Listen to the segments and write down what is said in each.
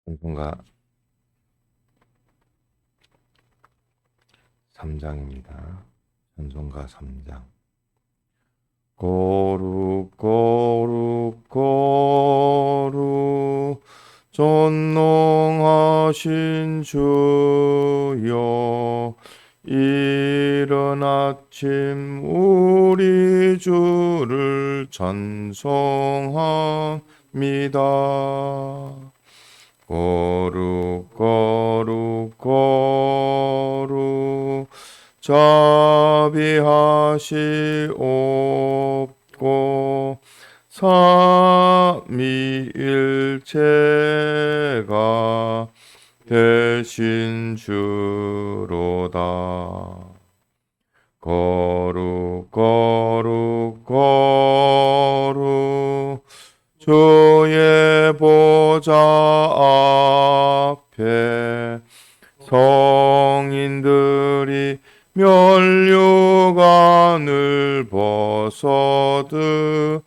찬송가 3장입니다. 찬송가 3장. 거룩 거룩 거룩 전능하신 주여, 이른 아침 우리 주를 찬송합니다. 거룩 거룩 거룩 자비하시옵고 삼위일체가 되신 주로다. 거룩 거룩 거룩 주의 보좌 앞에 성인들이 면류관을 벗어들이네.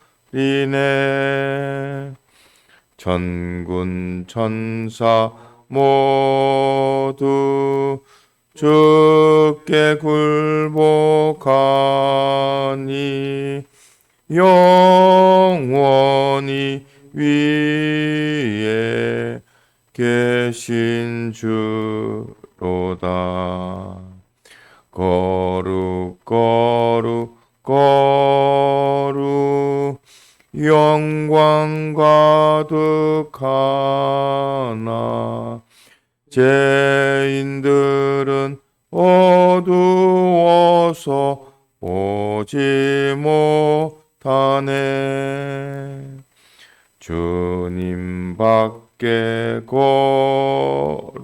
천군 천사 모두 주께 굴복하니 영원히 위에 계신 주로다. 거룩 거룩 거룩 영광 가득하나 죄인들은 어두워서 보지 못하네. 주님 밖에 거룩하신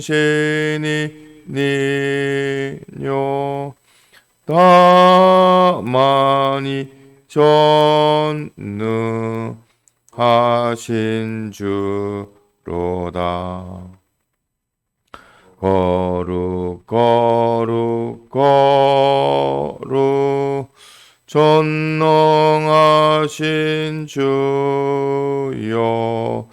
신이 니뇨, 다만이 전능하신 주로다. 거룩 거룩 거룩 전능하신 주여,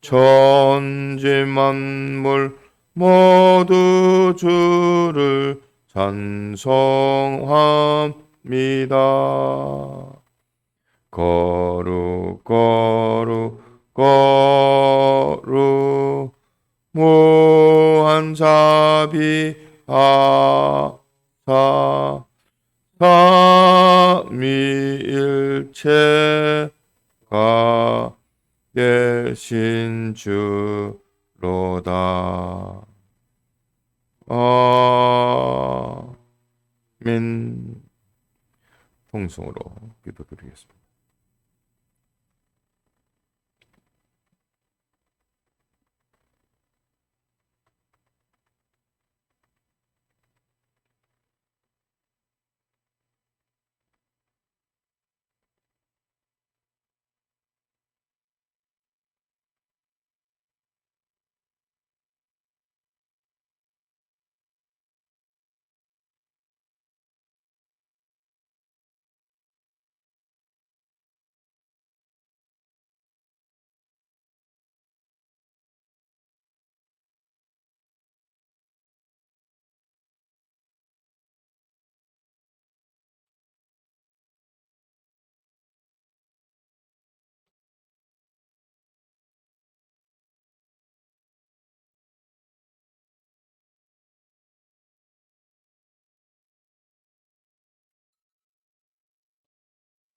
천지 만물 모두 주를 찬송합니다. 거룩 거룩 거룩 무한 자비하사 삼위일체가 되신 주로다. 아멘. 통성으로 기도드리겠습니다.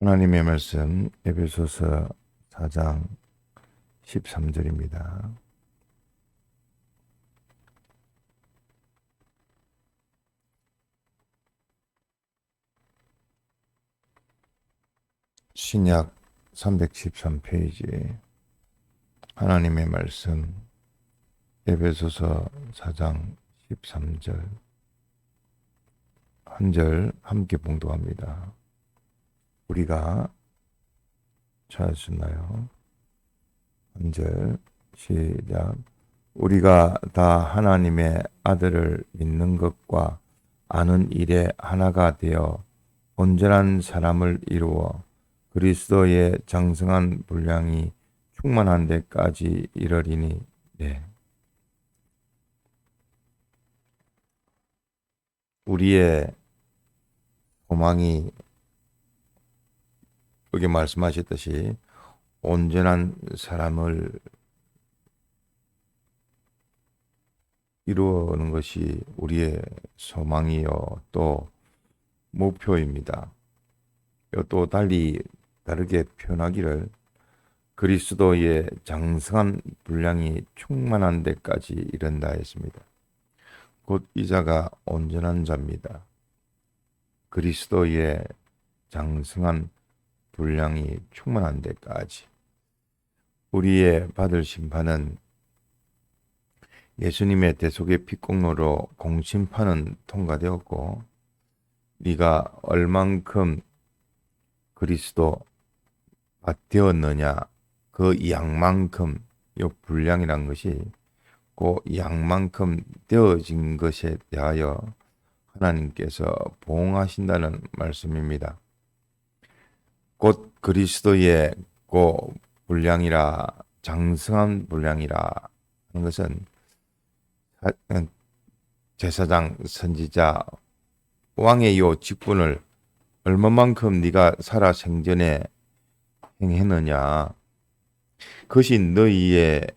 하나님의 말씀 에베소서 4장 13절입니다. 신약 313페이지 하나님의 말씀 에베소서 4장 13절 한 절 함께 봉독합니다. 우리가 찾으셨나요? 한 절 시작. 우리가 다 하나님의 아들을 믿는 것과 아는 일에 하나가 되어 온전한 사람을 이루어 그리스도의 장성한 분량이 충만한 데까지 이르리니. 네. 우리의 소망이 여기 말씀하셨듯이 온전한 사람을 이루는 것이 우리의 소망이요 또 목표입니다. 또 다르게 표현하기를 그리스도의 장성한 분량이 충만한 데까지 이른다 했습니다. 곧 이자가 온전한 자입니다. 그리스도의 장성한 분량이 충만한 데까지. 우리의 받을 심판은 예수님의 대속의 피공로로 공심판은 통과되었고 네가 얼만큼 그리스도 되었느냐 그 양만큼 이 분량이란 것이 그 양만큼 되어진 것에 대하여 하나님께서 보응하신다는 말씀입니다. 곧 그리스도의 그 분량이라 장성한 분량이라 하는 것은 제사장, 선지자, 왕의 요 직분을 얼마만큼 네가 살아 생전에 행했느냐. 그것이 너희의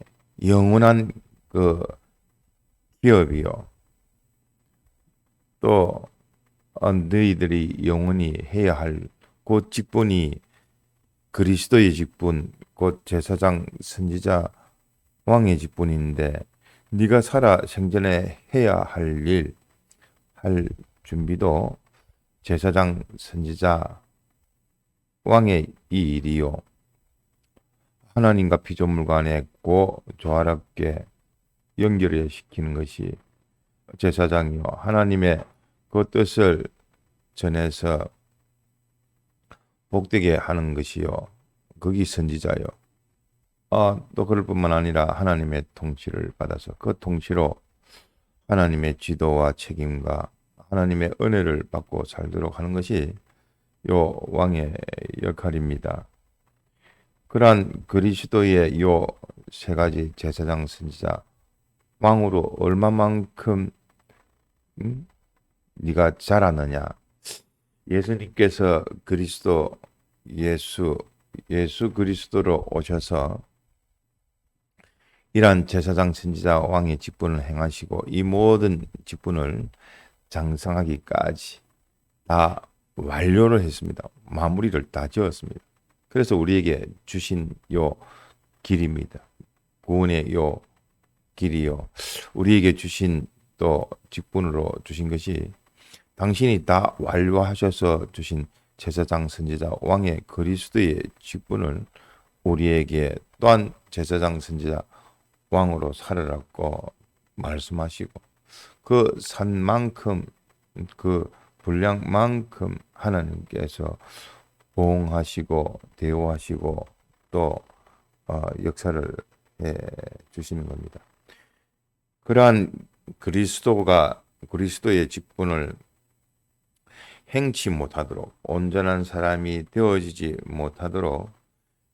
영원한 그 기업이요. 또 너희들이 영원히 해야 할 그 직분이 그리스도의 직분, 곧 제사장, 선지자, 왕의 직분인데 네가 살아 생전에 해야 할 일, 할 준비도 제사장, 선지자, 왕의 이 일이요. 하나님과 피조물 간에 고 조화롭게 연결해 시키는 것이 제사장이요. 하나님의 그 뜻을 전해서 복되게 하는 것이요. 거기 선지자요. 또 그럴 뿐만 아니라 하나님의 통치를 받아서 그 통치로 하나님의 지도와 책임과 하나님의 은혜를 받고 살도록 하는 것이 요 왕의 역할입니다. 그러한 그리스도의 요 세 가지 제사장, 선지자, 왕으로 얼마만큼 네가 자랐느냐. 예수님께서 예수 그리스도로 오셔서 이러한 제사장, 선지자, 왕의 직분을 행하시고 이 모든 직분을 장성하기까지 다 완료를 했습니다. 마무리를 다 지었습니다. 그래서 우리에게 주신 요 길입니다. 구원의 요 길이요. 우리에게 주신 또 직분으로 주신 것이 당신이 다 완료하셔서 주신 제사장, 선지자, 왕의 그리스도의 직분을 우리에게 또한 제사장, 선지자, 왕으로 살으라고 말씀하시고 그 산만큼 그 분량만큼 하나님께서 보응하시고 대우하시고 또 역사를 해 주시는 겁니다. 그러한 그리스도의 직분을 행치 못하도록 온전한 사람이 되어지지 못하도록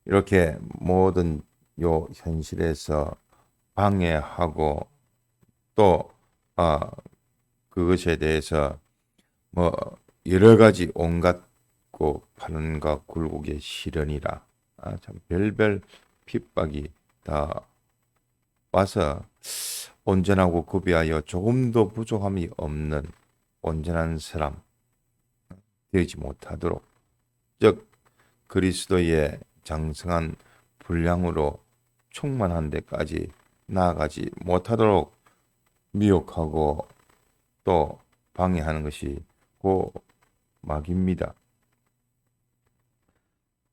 이렇게 모든 요 현실에서 방해하고 또 그것에 대해서 뭐 여러 가지 온갖 파는가 굴곡의 시련이라 참 별별 핍박이 다 와서 온전하고 구비하여 조금도 부족함이 없는 온전한 사람 되지 못하도록 즉 그리스도의 장성한 분량으로 충만한 데까지 나아가지 못하도록 미혹하고 또 방해하는 것이 그 마귀입니다.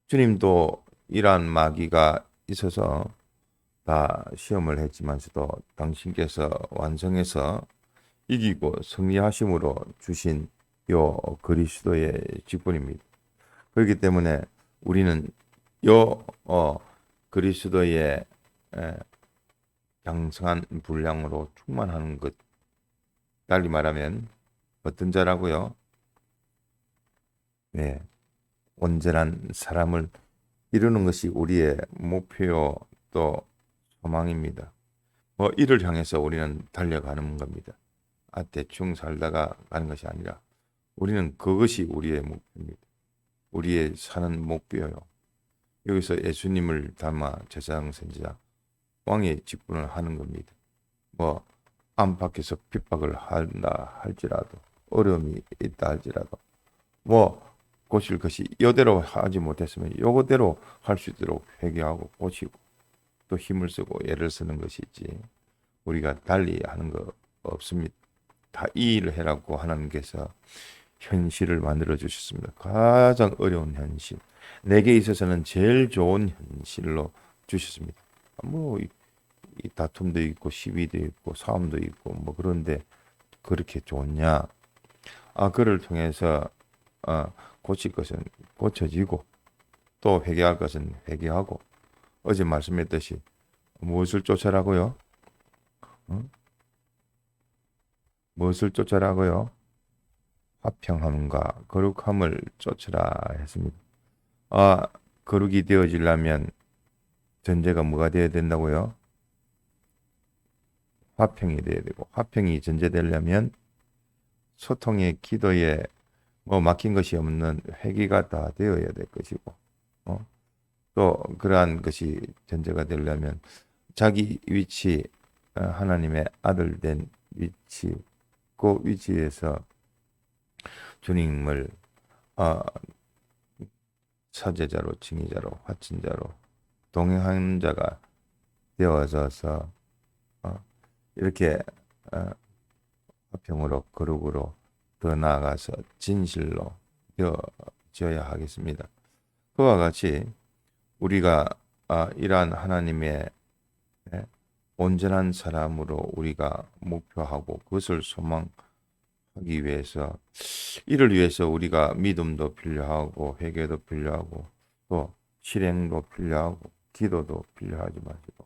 주님도 이러한 마귀가 있어서 다 시험을 했지만서도 당신께서 완성해서 이기고 승리하심으로 주신 요 그리스도의 직분입니다. 그렇기 때문에 우리는 요 그리스도의 장성한 분량으로 충만하는 것, 달리 말하면 어떤 자라고요? 네, 온전한 사람을 이루는 것이 우리의 목표 또 소망입니다. 뭐 이를 향해서 우리는 달려가는 겁니다. 대충 살다가 가는 것이 아니라 우리는 그것이 우리의 목표입니다. 우리의 사는 목표요. 여기서 예수님을 닮아 제사장 선지자 왕의 직분을 하는 겁니다. 뭐 안팎에서 핍박을 한다 할지라도 어려움이 있다 할지라도 뭐 고칠 것이 이대로 하지 못했으면 요거대로 할 수 있도록 회개하고 고치고 또 힘을 쓰고 애를 쓰는 것이지 우리가 달리 하는 거 없습니다. 다 이 일을 해라고 하나님께서 현실을 만들어 주셨습니다. 가장 어려운 현실, 내게 있어서는 제일 좋은 현실로 주셨습니다. 이 다툼도 있고 시비도 있고 싸움도 있고 뭐 그런데 그렇게 좋냐? 그를 통해서 고칠 것은 고쳐지고 또 회개할 것은 회개하고 어제 말씀했듯이 무엇을 쫓아라고요? 응? 무엇을 쫓아라고요? 화평함과 거룩함을 쫓으라 했습니다. 거룩이 되어지려면 전제가 뭐가 되어야 된다고요? 화평이 되어야 되고 화평이 전제되려면 소통의 기도에 뭐 막힌 것이 없는 회개가 다 되어야 될 것이고 또 그러한 것이 전제가 되려면 자기 위치 하나님의 아들 된 위치 그 위치에서 주님을 사제자로 증인자로 화친자로 동행하는 자가 되어져서 이렇게 화평으로 거룩으로 더 나아가서 진실로 되어져야 하겠습니다. 그와 같이 우리가 이러한 하나님의 온전한 사람으로 우리가 목표하고 그것을 소망하기 위해서 이를 위해서 우리가 믿음도 필요하고 회개도 필요하고 또 실행도 필요하고 기도도 필요하지 마시고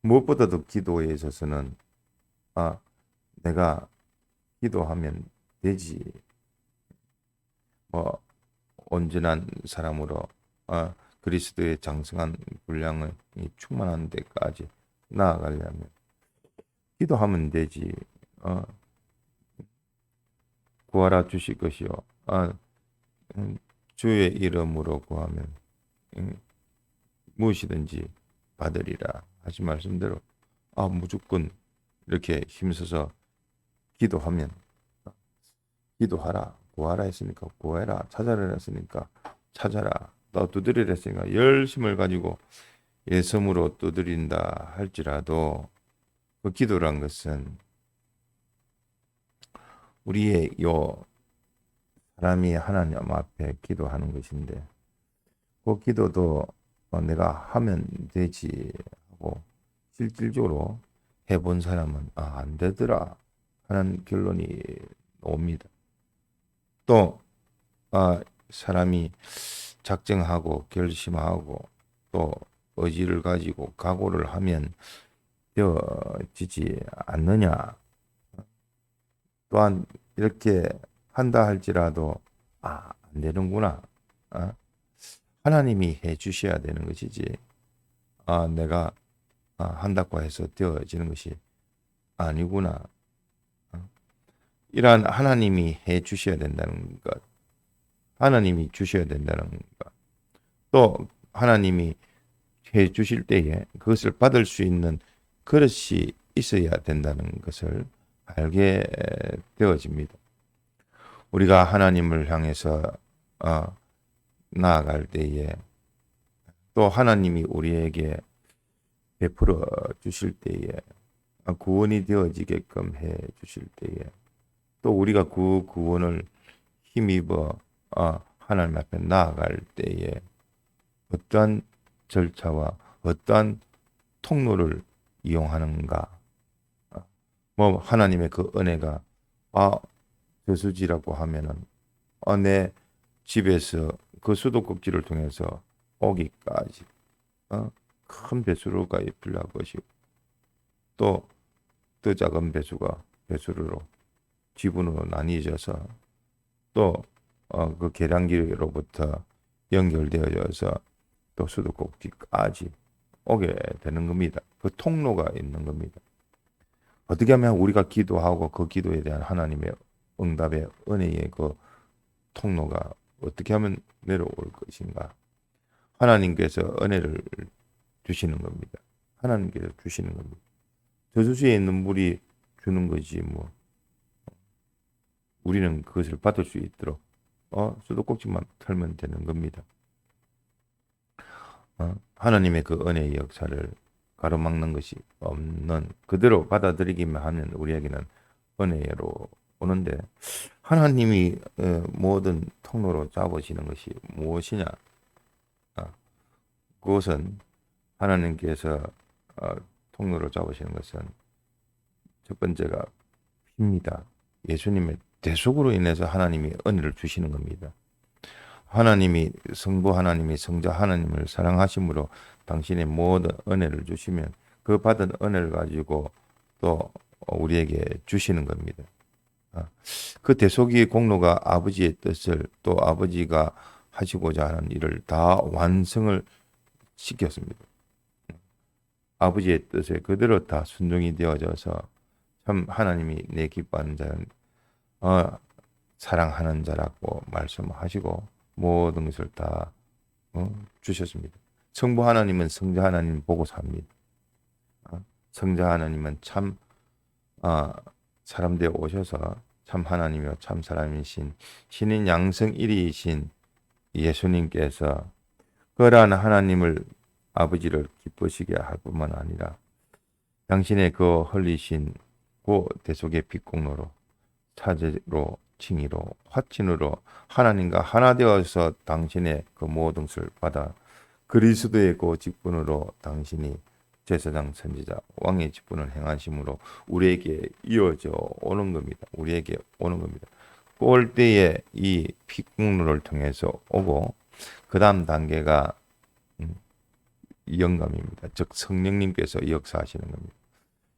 무엇보다도 기도에 있어서는 내가 기도하면 되지 뭐 온전한 사람으로 그리스도의 장성한 분량을 충만한 데까지 나아가려면 기도하면 되지. 구하라 주실 것이요. 주의 이름으로 구하면 무엇이든지 받으리라 하신 말씀대로 무조건 이렇게 힘써서 기도하면 기도하라 구하라 했으니까 구해라 찾아라 했으니까 찾아라 또 두드리라 했으니까 열심을 가지고 예성으로 두드린다 할지라도 그 기도란 것은 우리의 사람이 하나님 앞에 기도하는 것인데 그 기도도 내가 하면 되지 하고 실질적으로 해본 사람은 안 되더라 하는 결론이 옵니다. 또 사람이 작정하고 결심하고 또 의지를 가지고 각오를 하면 되어지지 않느냐. 또한 이렇게 한다 할지라도 안 되는구나. 하나님이 해 주셔야 되는 것이지. 내가 한다고 해서 되어지는 것이 아니구나. 이러한 하나님이 해 주셔야 된다는 것. 하나님이 주셔야 된다는 것. 또 하나님이 해 주실 때에 그것을 받을 수 있는 그릇이 있어야 된다는 것을 알게 되어집니다. 우리가 하나님을 향해서 나아갈 때에 또 하나님이 우리에게 베풀어 주실 때에 구원이 되어지게끔 해 주실 때에 또 우리가 그 구원을 힘입어 하나님 앞에 나아갈 때에 어떠한 절차와 어떠한 통로를 이용하는가 뭐 하나님의 그 은혜가 저수지라고 하면은 내 집에서 그 수도꼭지를 통해서 오기까지 큰 배수로가 필요할 것이고 또 더 작은 배수로로 지분으로 나뉘어져서 또 그 계량기로부터 연결되어져서 또 수도꼭지까지 오게 되는 겁니다. 그 통로가 있는 겁니다. 어떻게 하면 우리가 기도하고 그 기도에 대한 하나님의 응답의 은혜의 그 통로가 어떻게 하면 내려올 것인가? 하나님께서 은혜를 주시는 겁니다. 하나님께서 주시는 겁니다. 저수지에 있는 물이 주는 거지 뭐. 우리는 그것을 받을 수 있도록 수도꼭지만 털면 되는 겁니다. 하나님의 그 은혜의 역사를 가로막는 것이 없는 그대로 받아들이기만 하면 우리에게는 은혜로 오는데 하나님이 모든 통로로 잡으시는 것이 무엇이냐? 그것은 하나님께서 통로로 잡으시는 것은 첫 번째가 피입니다. 예수님의 대속으로 인해서 하나님이 은혜를 주시는 겁니다. 하나님이 성부 하나님이 성자 하나님을 사랑하심으로 당신의 모든 은혜를 주시면 그 받은 은혜를 가지고 또 우리에게 주시는 겁니다. 그 대속의 공로가 아버지의 뜻을 또 아버지가 하시고자 하는 일을 다 완성을 시켰습니다. 아버지의 뜻에 그대로 다 순종이 되어져서 참 하나님이 내 기뻐하는 자는 사랑하는 자라고 말씀하시고 모든 것을 다 주셨습니다. 성부 하나님은 성자 하나님 보고 삽니다. 성자 하나님은 참 사람 되어 오셔서 참 하나님이요 참 사람이신 신인 양성 1위이신 예수님께서 그러한 하나님을 아버지를 기쁘시게 할 뿐만 아니라 당신의 그 흘리신 그 대속의 빛공로로 사제로 칭의로 화친으로 하나님과 하나 되어서 당신의 그 모든 것을 받아 그리스도의 그 직분으로 당신이 제사장 선지자 왕의 직분을 행하심으로 우리에게 이어져 오는 겁니다. 우리에게 오는 겁니다. 올 때에 이 빛공로를 통해서 오고 그 다음 단계가 영감입니다. 즉 성령님께서 역사하시는 겁니다.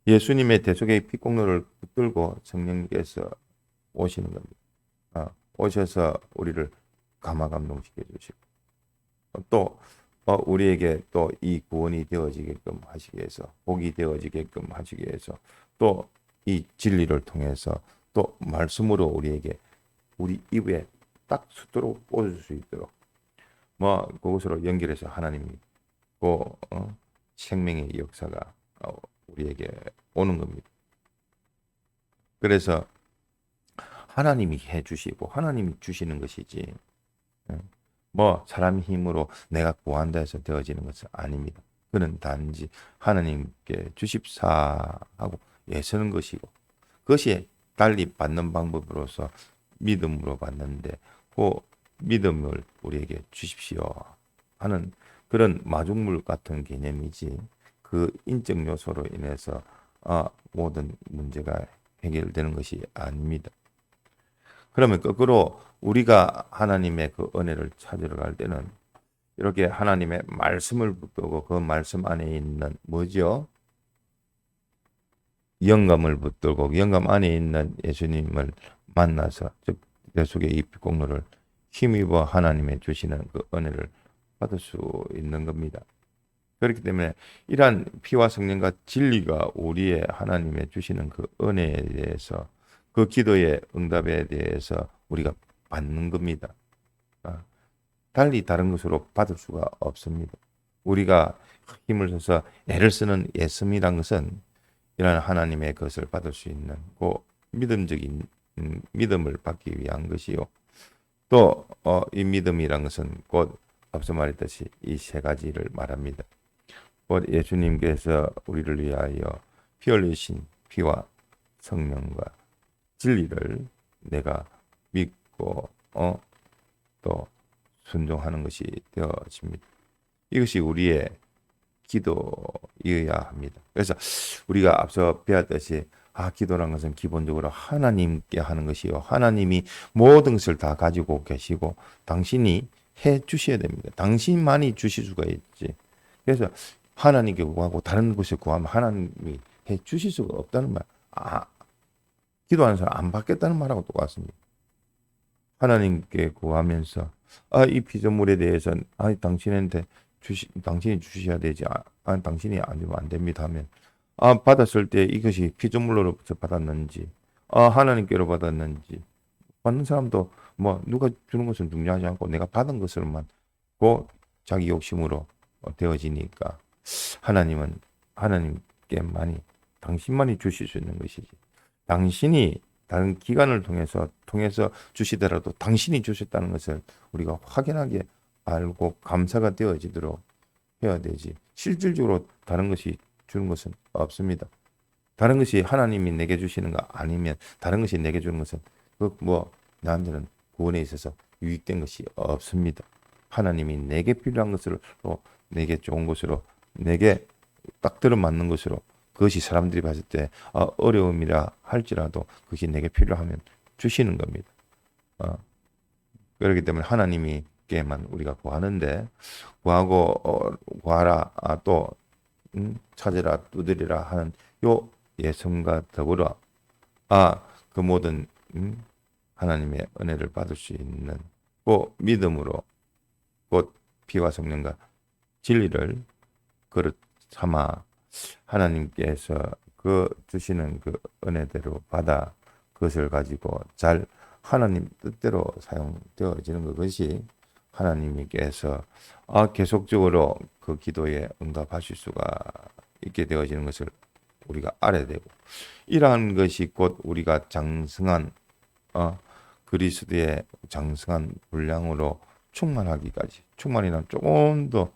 예수님의 대속의 빛공로를 붙들고 성령님께서 오시는 겁니다. 오셔서 우리를 감화감동시켜 주시고 또 우리에게 또 이 구원이 되어지게끔 하시기 위해서 복이 되어지게끔 하시기 위해서 또 이 진리를 통해서 또 말씀으로 우리에게 우리 입에 딱 숫도록 꽂을 수 있도록 그것으로 연결해서 하나님이 그 생명의 역사가 우리에게 오는 겁니다. 그래서 하나님이 해주시고 하나님이 주시는 것이지 사람 힘으로 내가 구한다 해서 되어지는 것은 아닙니다. 그는 단지 하나님께 주십사 하고 예서는 것이고 그것이 달리 받는 방법으로서 믿음으로 받는데 그 믿음을 우리에게 주십시오 하는 그런 마중물 같은 개념이지 그 인적 요소로 인해서 모든 문제가 해결되는 것이 아닙니다. 그러면 거꾸로 우리가 하나님의 그 은혜를 찾으러 갈 때는 이렇게 하나님의 말씀을 붙들고 그 말씀 안에 있는 뭐죠? 영감을 붙들고 영감 안에 있는 예수님을 만나서 즉 대속의 이 빛공로를 힘입어 하나님의 주시는 그 은혜를 받을 수 있는 겁니다. 그렇기 때문에 이러한 피와 성령과 진리가 우리의 하나님의 주시는 그 은혜에 대해서 그 기도의 응답에 대해서 우리가 받는 겁니다. 달리 다른 것으로 받을 수가 없습니다. 우리가 힘을 써서 애를 쓰는 예씀이란 것은 이런 하나님의 것을 받을 수 있는 그 믿음적인 믿음을 받기 위한 것이요. 또 이 믿음이란 것은 곧 앞서 말했듯이 이 세 가지를 말합니다. 곧 예수님께서 우리를 위하여 피 흘리신 피와 성령과 진리를 내가 믿고 또 순종하는 것이 되어집니다. 이것이 우리의 기도이어야 합니다. 그래서 우리가 앞서 배웠듯이 기도란 것은 기본적으로 하나님께 하는 것이요. 하나님이 모든 것을 다 가지고 계시고 당신이 해 주셔야 됩니다. 당신만이 주실 수가 있지. 그래서 하나님께 구하고 다른 곳에 구하면 하나님이 해 주실 수가 없다는 말. 기도하는 사람 안 받겠다는 말하고 똑같습니다. 하나님께 구하면서 이 피조물에 대해서는 당신한테 당신이 주셔야 되지. 당신이 안 주면 안 됩니다 하면 받았을 때 이것이 피조물로부터 받았는지 하나님께로 받았는지 받는 사람도 뭐 누가 주는 것은 중요하지 않고 내가 받은 것으로만 고 자기 욕심으로 되어지니까 하나님은 하나님께만이 당신만이 주실 수 있는 것이지. 당신이 다른 기관을 통해서 주시더라도 당신이 주셨다는 것을 우리가 확연하게 알고 감사가 되어지도록 해야 되지. 실질적으로 다른 것이 주는 것은 없습니다. 다른 것이 하나님이 내게 주시는 거 아니면 다른 것이 내게 주는 것은 나한테는 구원에 있어서 유익된 것이 없습니다. 하나님이 내게 필요한 것으로 내게 좋은 것으로 내게 딱 들어맞는 것으로 그것이 사람들이 봤을 때 어려움이라 할지라도 그것이 내게 필요하면 주시는 겁니다. 그렇기 때문에 하나님께만 우리가 구하는데 구하고 구하라 또 찾으라 두드리라 하는 요 예성과 더불어 그 모든 하나님의 은혜를 받을 수 있는 그 믿음으로 곧 피와 성령과 진리를 그릇 삼아 하나님께서 그 주시는 그 은혜대로 받아 그것을 가지고 잘 하나님 뜻대로 사용되어지는 것이 하나님께서 계속적으로 그 기도에 응답하실 수가 있게 되어지는 것을 우리가 알아야 되고 이러한 것이 곧 우리가 장성한 그리스도의 장성한 분량으로 충만하기까지 충만이란 조금 더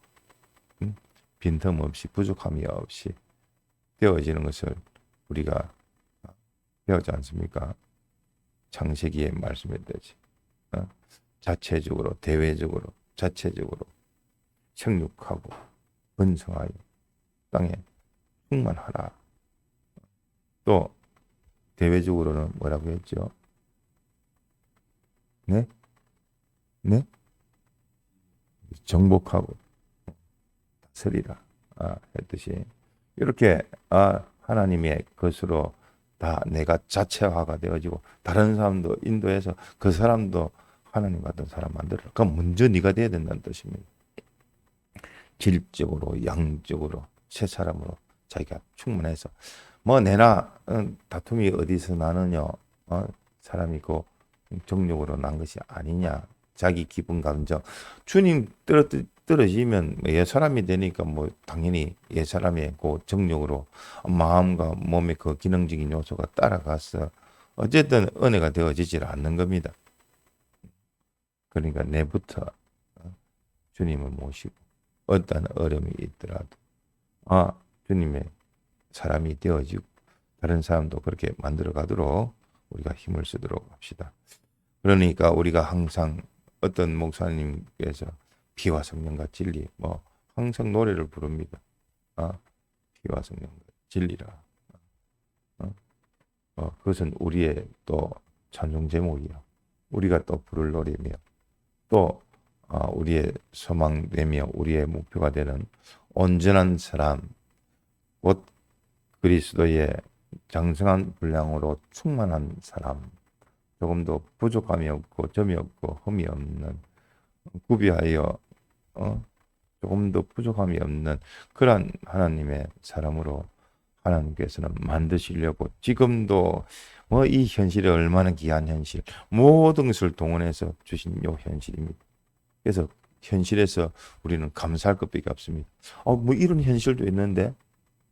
빈틈없이 부족함이 없이 되어지는 것을 우리가 배우지 않습니까? 창세기에 말씀했듯이 자체적으로 대외적으로 자체적으로 생육하고 번성하여 땅에 충만하라. 또 대외적으로는 뭐라고 했죠? 네? 정복하고 다스리라 했듯이 이렇게 하나님의 것으로 다 내가 자체화가 되어지고 다른 사람도 인도해서 그 사람도 하나님 같은 사람 만들어라. 그럼 먼저 네가 돼야 된다는 뜻입니다. 질적으로 양적으로 새 사람으로 자기가 충만해서 내나 다툼이 어디서 나느냐 사람이고 정욕으로 난 것이 아니냐 자기 기분 감정 주님 떨어지면 옛 사람이 되니까 당연히 옛 사람의 그 정욕으로 마음과 몸의 그 기능적인 요소가 따라가서 어쨌든 은혜가 되어지질 않는 겁니다. 그러니까 내부터 주님을 모시고 어떤 어려움이 있더라도 주님의 사람이 되어지고 다른 사람도 그렇게 만들어 가도록 우리가 힘을 쓰도록 합시다. 그러니까 우리가 항상 어떤 목사님께서 피와 성령과 진리 항상 노래를 부릅니다. 피와 성령과 진리라. 그것은 우리의 또 찬송 제목이요. 우리가 또 부를 노래며 또 우리의 소망되며 우리의 목표가 되는 온전한 사람 곧 그리스도의 장성한 분량으로 충만한 사람 조금도 부족함이 없고 점이 없고 흠이 없는 구비하여 조금도 부족함이 없는 그러한 하나님의 사람으로 하나님께서는 만드시려고 지금도 이 현실이 얼마나 귀한 현실 모든 것을 동원해서 주신 요 현실입니다. 그래서 현실에서 우리는 감사할 것밖에 없습니다. 이런 현실도 있는데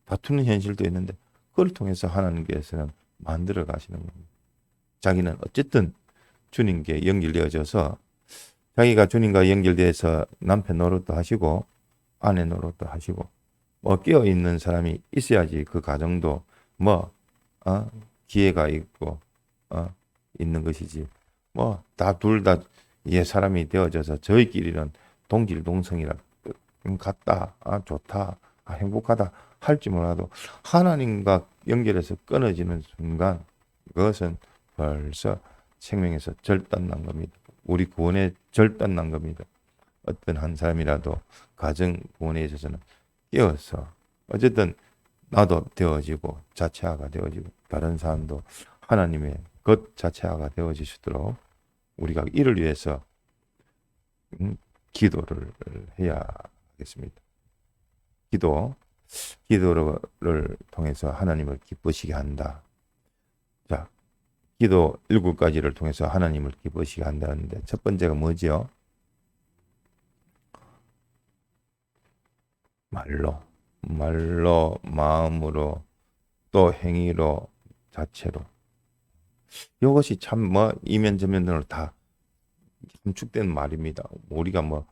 다투는 현실도 있는데 그걸 통해서 하나님께서는 만들어 가시는 겁니다. 자기는 어쨌든 주님께 연결되어져서 자기가 주님과 연결돼서 남편 노릇도 하시고 아내 노릇도 하시고 깨어있는 사람이 있어야지 그 가정도 기회가 있고 있는 것이지 둘 다 옛 사람이 되어져서 저희끼리는 동질동성이라 같다 좋다 행복하다 할지 몰라도 하나님과 연결해서 끊어지는 순간 그것은 벌써 생명에서 절단난 겁니다. 우리 구원에 절단난 겁니다. 어떤 한 사람이라도 가정 구원에 있어서는 깨어서 어쨌든 나도 되어지고 자체화가 되어지고 다른 사람도 하나님의 것 자체화가 되어지시도록 우리가 이를 위해서 기도를 해야 하겠습니다. 기도를 통해서 하나님을 기쁘시게 한다. 자, 기도 7가지를 통해서 하나님을 기쁘시게 한다는데 첫 번째가 뭐지요? 말로, 마음으로, 또 행위로, 자체로. 이것이 참 이면저면으로 다 함축된 말입니다. 우리가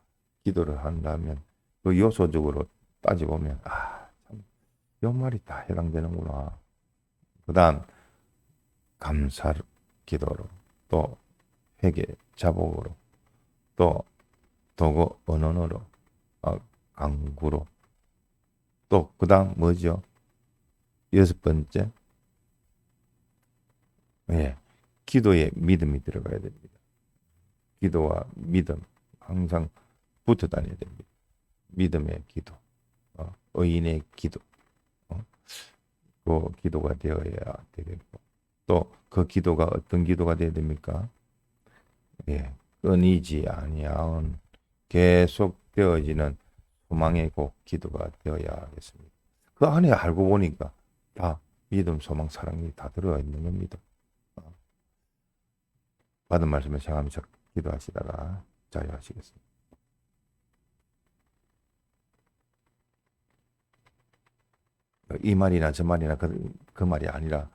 기도를 한다면 그 요소적으로 따져보면 참, 이 말이 다 해당되는구나. 그 다음 감사 기도로, 또 회개 자복으로, 또 도구 언언으로, 강구로, 또 그 다음 뭐죠? 6번째, 기도에 믿음이 들어가야 됩니다. 기도와 믿음 항상 붙어 다녀야 됩니다. 믿음의 기도, 의인의 기도, 그 기도가 되어야 되겠고, 또 그 기도가 어떤 기도가 되어야 됩니까? 끊이지 아니하온 계속 되어지는 소망의 곡 기도가 되어야 하겠습니다. 그 안에 알고 보니까 다 믿음, 소망, 사랑이 다 들어가 있는 겁니다. 받은 말씀을 생각하면서 기도하시다가 자유하시겠습니다. 이 말이나 저 말이나 그 말이 아니라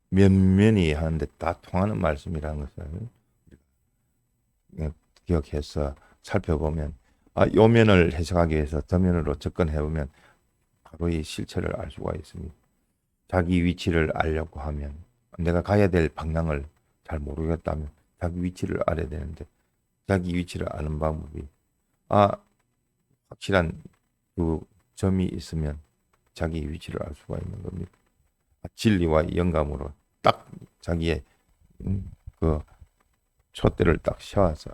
면면이 하는데 다 통하는 말씀이라는 것을 기억해서 살펴보면 요 면을 해석하기 위해서 저 면으로 접근해보면 바로 이 실체를 알 수가 있습니다. 자기 위치를 알려고 하면 내가 가야 될 방향을 잘 모르겠다면 자기 위치를 알아야 되는데 자기 위치를 아는 방법이 확실한 그 점이 있으면 자기 위치를 알 수가 있는 겁니다. 진리와 영감으로 딱 자기의 그 촛대를 딱 세워서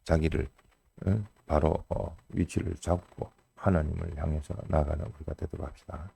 자기를 바로 위치를 잡고 하나님을 향해서 나아가는 우리가 되도록 합시다.